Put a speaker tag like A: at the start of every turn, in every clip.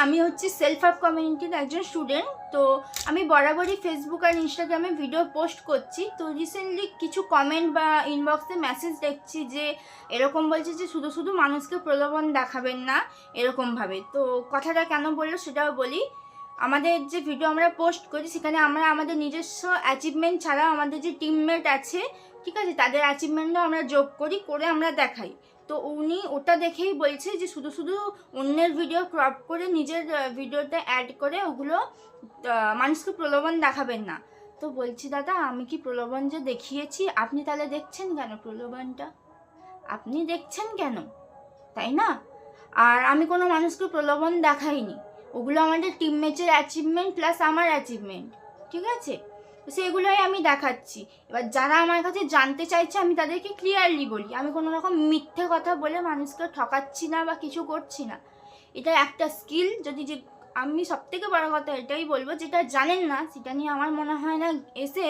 A: আমি হচ্ছি self up কমিউনিটির একজন স্টুডেন্ট। তো আমি বরাবরই ফেসবুক আর ইনস্টাগ্রামে ভিডিও পোস্ট করছি। তো রিসেন্টলি কিছু কমেন্ট বা ইনবক্সে মেসেজ দেখছি যে এরকম বলছে যে শুধু শুধু মানুষকে প্রলোভন দেখাবেন না এরকমভাবে। তো কথাটা কেন বললো সেটাও বলি। আমাদের যে ভিডিও আমরা পোস্ট করি সেখানে আমরা আমাদের নিজস্ব অ্যাচিভমেন্ট ছাড়াও আমাদের যে টিমমেট আছে, ঠিক আছে, তাদের অ্যাচিভমেন্টও আমরা যোগ করি, করে আমরা দেখাই। তো উনি ওটা দেখেই বলছে যে শুধু শুধু অন্যের ভিডিও ক্রপ করে নিজের ভিডিওতে অ্যাড করে ওগুলো মানুষকে প্রলোভন দেখাবেন না। তো বলছি দাদা, আমি কি প্রলোভন যে দেখিয়েছি? আপনি তাহলে দেখছেন কেন প্রলোভনটা? আপনি দেখছেন কেন, তাই না? আর আমি কোনো মানুষকে প্রলোভন দেখাইনি, ওগুলো আমাদের টিমমেটের অ্যাচিভমেন্ট প্লাস আমার অ্যাচিভমেন্ট, ঠিক আছে? তো সেগুলোই আমি দেখাচ্ছি। এবার যারা আমার কাছে জানতে চাইছে আমি তাদেরকে ক্লিয়ারলি বলি, আমি কোনো রকম মিথ্যে কথা বলে মানুষকে ঠকাচ্ছি না বা কিছু করছি না। এটা একটা স্কিল। যদি যে আমি সবথেকে বড় কথা এটাই বলবো, যেটা জানেন না সেটা নিয়ে আমার মনে হয় না এসে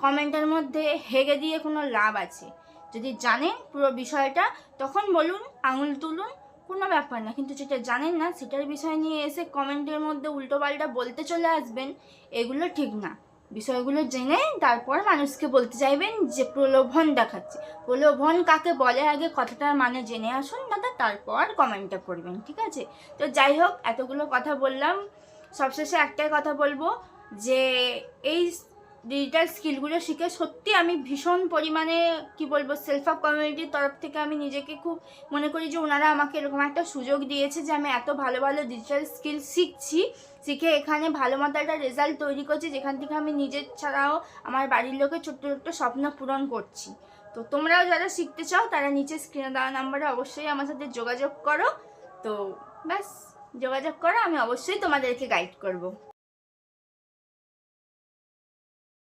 A: কমেন্টের মধ্যে হেগে দিয়ে কোনো লাভ আছে। যদি জানেন পুরো বিষয়টা তখন বলুন, আঙুল তুলুন, কোনো ব্যাপার না। কিন্তু যেটা জানেন না সেটার বিষয় নিয়ে এসে কমেন্টের মধ্যে উল্টোপাল্টা বলতে চলে আসবেন, এগুলো ঠিক না। বিষয়গুলো জেনে তারপর মানুষকে বলতে চাইবেন যে প্রলোভন দেখাচ্ছে। প্রলোভন কাকে বলে আগে কথাটার মানে জেনে আসুন দাদা, তারপর কমেন্টটা করবেন, ঠিক আছে? তো যাই হোক, এতগুলো কথা বললাম, সবশেষে একটাই কথা বলবো যে এই ডিজিটাল স্কিলগুলো শিখে সত্যি আমি ভীষণ পরিমাণে কি বলবো, সেলফ আপ কমিউনিটির তরফ থেকে আমি নিজেকে খুব মনে করি যে ওনারা আমাকে এরকম একটা সুযোগ দিয়েছে যে আমি এত ভালো ভালো ডিজিটাল স্কিল শিখছি, শিখে এখানে ভালো মতো একটা রেজাল্ট তৈরি করছি, যেখান থেকে আমি নিজের ছাড়াও আমার বাড়ির লোকের ছোট্ট ছোট্ট স্বপ্ন পূরণ করছি। তো তোমরাও যারা শিখতে চাও তারা নিচে স্ক্রিনে দেওয়া নাম্বারে অবশ্যই আমার সাথে যোগাযোগ করো। তো ব্যাস, যোগাযোগ করো, আমি অবশ্যই তোমাদেরকে গাইড করব।